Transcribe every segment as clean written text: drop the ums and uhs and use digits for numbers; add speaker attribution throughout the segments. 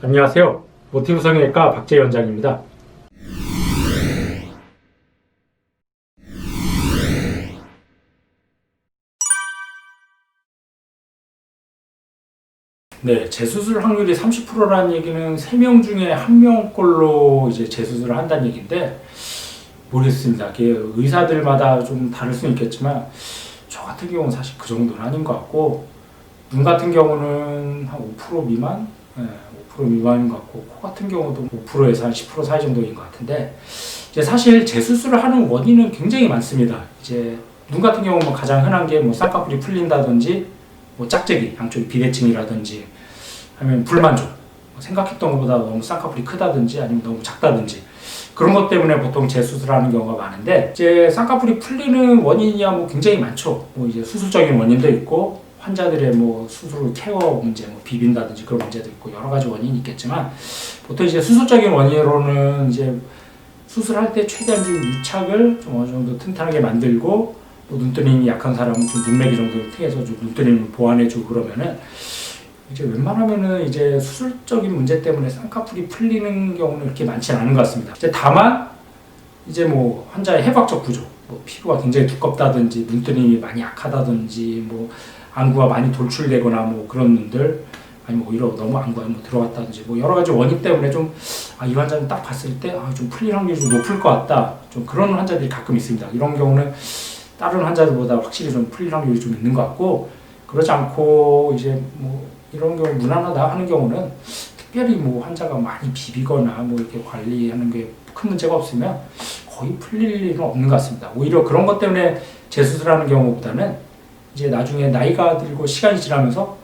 Speaker 1: 안녕하세요. 모티브 성형외과 박재희 원장입니다. 네, 재수술 확률이 30%라는 얘기는 3명 중에 1명꼴로 이제 재수술을 한다는 얘기인데, 모르겠습니다. 그게 의사들마다 좀 다를 수는 있겠지만, 저 같은 경우는 사실 그 정도는 아닌 것 같고, 눈 같은 경우는 한 5% 미만? 네, 5% 미만인 것 같고, 코 같은 경우도 5%에서 한 10% 사이 정도인 것 같은데, 이제 사실 재수술을 하는 원인은 굉장히 많습니다. 이제 눈 같은 경우 뭐 가장 흔한 게 뭐 쌍꺼풀이 풀린다든지, 뭐 짝재기, 양쪽이 비대칭이라든지, 아니면 불만족, 생각했던 것보다 너무 쌍꺼풀이 크다든지 아니면 너무 작다든지 그런 것 때문에 보통 재수술하는 경우가 많은데, 이제 쌍꺼풀이 풀리는 원인이야 뭐 굉장히 많죠. 뭐 이제 수술적인 원인도 있고 환자들의 뭐 수술 케어 문제, 뭐 비빈다든지 그런 문제도 있고 여러 가지 원인이 있겠지만, 보통 이제 수술적인 원인으로는 이제 수술할 때 최대한 좀 유착을 좀 어느 정도 튼튼하게 만들고, 또 눈뜨림이 약한 사람은 좀 눈매기 정도를 통해서 좀 눈뜨림을 보완해주고 그러면은, 이제 웬만하면은 이제 수술적인 문제 때문에 쌍꺼풀이 풀리는 경우는 그렇게 많지는 않은 것 같습니다. 이제 다만 이제 뭐 환자의 해부학적 구조, 뭐 피부가 굉장히 두껍다든지 눈뜨림이 많이 약하다든지 뭐 안구가 많이 돌출되거나 뭐 그런 눈들, 아니면 오히려 너무 안구에 뭐 들어갔다든지 뭐 여러 가지 원인 때문에 좀 이 환자는 딱 봤을 때 좀 풀릴 확률이 좀 높을 것 같다, 좀 그런 환자들이 가끔 있습니다. 이런 경우는 다른 환자들보다 확실히 좀 풀릴 확률이 좀 있는 것 같고, 그렇지 않고 이제 뭐 이런 경우 무난하다 하는 경우는 특별히 뭐 환자가 많이 비비거나 뭐 이렇게 관리하는 게 큰 문제가 없으면 거의 풀릴 일은 없는 것 같습니다. 오히려 그런 것 때문에 재수술하는 경우보다는 이제 나중에 나이가 들고 시간이 지나면서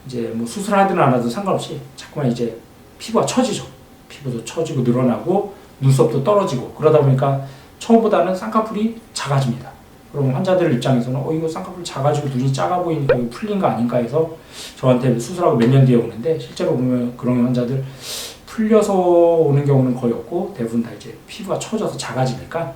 Speaker 1: 이제 뭐 수술하든 안 하든 상관없이 자꾸만 이제 피부가 처지죠. 피부도 처지고 늘어나고 눈썹도 떨어지고, 그러다 보니까 처음보다는 쌍꺼풀이 작아집니다. 그럼 환자들 입장에서는 이거 쌍꺼풀 작아지고 눈이 작아 보이니까 이거 풀린 거 아닌가 해서 저한테 수술하고 몇 년 뒤에 오는데, 실제로 보면 그런 환자들 풀려서 오는 경우는 거의 없고 대부분 다 이제 피부가 처져서 작아지니까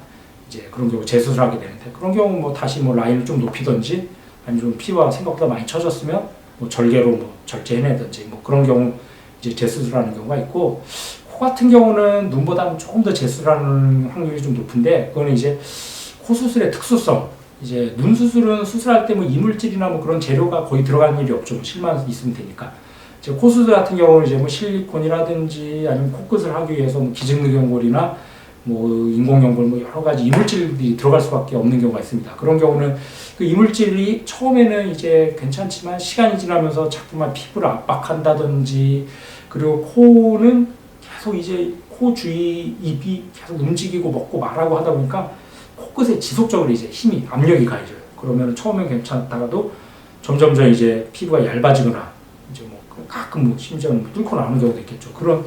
Speaker 1: 이제 그런 경우 재수술하게 되는데, 그런 경우 뭐 다시 뭐 라인을 좀 높이든지 아니면 좀 피부가 생각보다 많이 처졌으면 뭐 절개로 뭐 절제해내든지 뭐 그런 경우 이제 재수술하는 경우가 있고, 코 같은 경우는 눈보다는 조금 더 재수술하는 확률이 좀 높은데, 그거는 이제 코 수술의 특수성, 이제 눈 수술은 수술할 때 뭐 이물질이나 뭐 그런 재료가 거의 들어가는 일이 없죠. 실만 있으면 되니까. 이제 코 수술 같은 경우는 이제 뭐 실리콘이라든지 아니면 코끝을 하기 위해서 뭐 기증능연골이나 뭐 인공연골 뭐 여러 가지 이물질들이 들어갈 수밖에 없는 경우가 있습니다. 그런 경우는 그 이물질이 처음에는 이제 괜찮지만 시간이 지나면서 자꾸만 피부를 압박한다든지, 그리고 코는 계속 이제 코 주위 입이 계속 움직이고 먹고 말하고 하다 보니까 코끝에 지속적으로 이제 힘이 압력이 가해져요. 그러면 처음엔 괜찮다가도 점점점 이제 피부가 얇아지거나 이제 뭐 가끔 뭐 심지어는 뚫고 나오는 경우도 있겠죠. 그런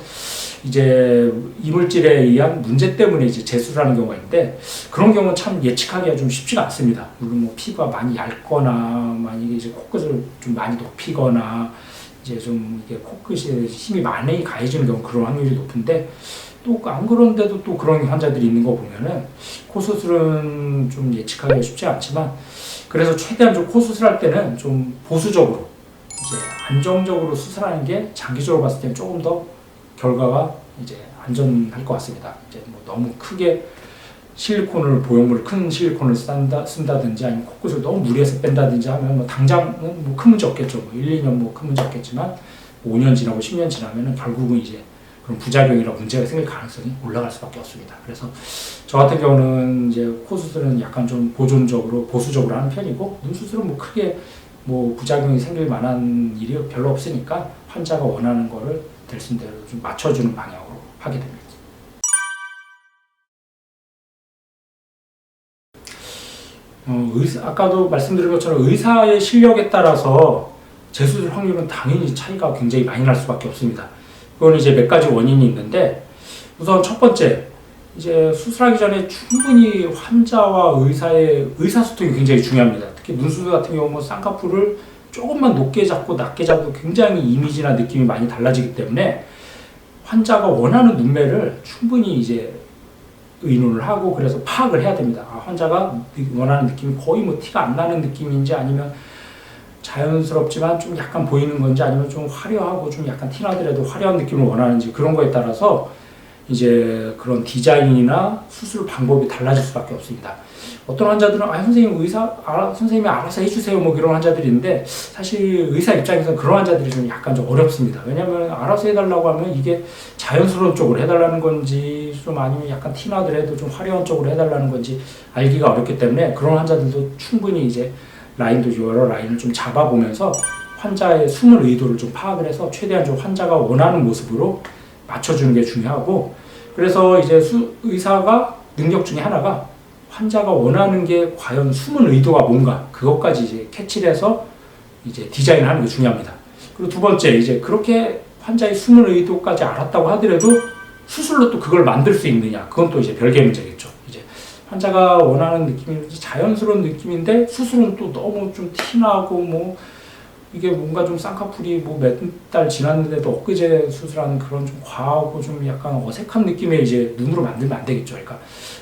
Speaker 1: 이제 이물질에 의한 문제 때문에 이제 재수술하는 경우가 있는데, 그런 경우는 참 예측하기가 좀 쉽지가 않습니다. 물론 뭐 피부가 많이 얇거나 만약에 이제 코끝을 좀 많이 높이거나 이제 좀 이게 코끝에 힘이 많이 가해지는 경우 그런 확률이 높은데, 또 안 그런데도 또 그런 환자들이 있는 거 보면은 코 수술은 좀 예측하기가 쉽지 않지만, 그래서 최대한 좀 코 수술할 때는 좀 보수적으로 이제 안정적으로 수술하는 게 장기적으로 봤을 때는 조금 더 결과가 이제 안전할 것 같습니다. 이제 뭐 너무 크게 실리콘을 보형물 큰 실리콘을 쓴다든지 아니면 코끝을 너무 무리해서 뺀다든지 하면 뭐 당장은 뭐 큰 문제 없겠죠. 뭐 1, 2년 뭐 큰 문제 없겠지만 5년 지나고 10년 지나면은 결국은 이제 그런 부작용이나 문제가 생길 가능성이 올라갈 수밖에 없습니다. 그래서 저 같은 경우는 이제 코 수술은 약간 좀 보존적으로 보수적으로 하는 편이고, 눈 수술은 뭐 크게 뭐 부작용이 생길 만한 일이 별로 없으니까 환자가 원하는 거를 될 수 있는 대로 좀 맞춰주는 방향으로 하게 됩니다. 아까도 말씀드린 것처럼 의사의 실력에 따라서 재수술 확률은 당연히 차이가 굉장히 많이 날 수밖에 없습니다. 그건 이제 몇 가지 원인이 있는데, 우선 첫 번째, 이제 수술하기 전에 충분히 환자와 의사의 의사소통이 굉장히 중요합니다. 특히 눈수술 같은 경우 쌍꺼풀을 조금만 높게 잡고 낮게 잡고 굉장히 이미지나 느낌이 많이 달라지기 때문에 환자가 원하는 눈매를 충분히 이제 의논을 하고 그래서 파악을 해야 됩니다. 환자가 원하는 느낌이 거의 뭐 티가 안 나는 느낌인지 아니면 자연스럽지만 좀 약간 보이는 건지 아니면 좀 화려하고 좀 약간 티나더라도 화려한 느낌을 원하는지 그런 거에 따라서 이제 그런 디자인이나 수술 방법이 달라질 수밖에 없습니다. 어떤 환자들은 선생님 선생님이 알아서 해주세요 뭐 이런 환자들이 있는데 사실 의사 입장에서는 그런 환자들이 좀 약간 좀 어렵습니다. 왜냐하면 알아서 해달라고 하면 이게 자연스러운 쪽으로 해달라는 건지 좀 아니면 약간 티나더라도 좀 화려한 쪽으로 해달라는 건지 알기가 어렵기 때문에 그런 환자들도 충분히 이제 여러 라인을 좀 잡아보면서 환자의 숨을 의도를 좀 파악을 해서 최대한 좀 환자가 원하는 모습으로 맞춰주는 게 중요하고 그래서 이제 의사가 능력 중에 하나가 환자가 원하는 게 과연 숨은 의도가 뭔가 그것까지 이제 캐치를 해서 이제 디자인하는 게 중요합니다. 그리고 두 번째 이제 그렇게 환자의 숨은 의도까지 알았다고 하더라도 수술로 또 그걸 만들 수 있느냐 그건 또 이제 별개의 문제겠죠. 이제 환자가 원하는 느낌이 자연스러운 느낌인데 수술은 또 너무 좀 티나고 뭐 이게 뭔가 좀 쌍꺼풀이 뭐 몇 달 지났는데도 엊그제 수술한 그런 좀 과하고 좀 약간 어색한 느낌의 이제 눈으로 만들면 안 되겠죠. 그러니까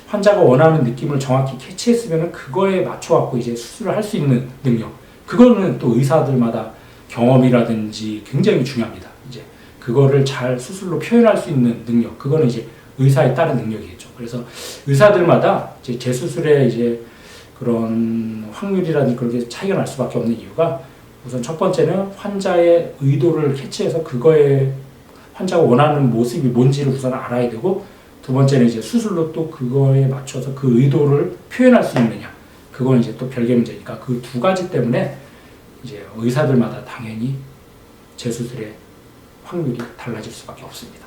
Speaker 1: 환자가 원하는 느낌을 정확히 캐치했으면 그거에 맞춰갖고 이제 수술을 할 수 있는 능력. 그거는 또 의사들마다 경험이라든지 굉장히 중요합니다. 이제 그거를 잘 수술로 표현할 수 있는 능력. 그거는 이제 의사에 따른 능력이겠죠. 그래서 의사들마다 이제 재수술의 이제 그런 확률이라든지 그런 게 차이가 날 수밖에 없는 이유가 우선 첫 번째는 환자의 의도를 캐치해서 그거에 환자가 원하는 모습이 뭔지를 우선 알아야 되고 두 번째는 이제 수술로 또 그거에 맞춰서 그 의도를 표현할 수 있느냐 그건 이제 또 별개 문제니까 그 두 가지 때문에 이제 의사들마다 당연히 재수술의 확률이 달라질 수밖에 없습니다.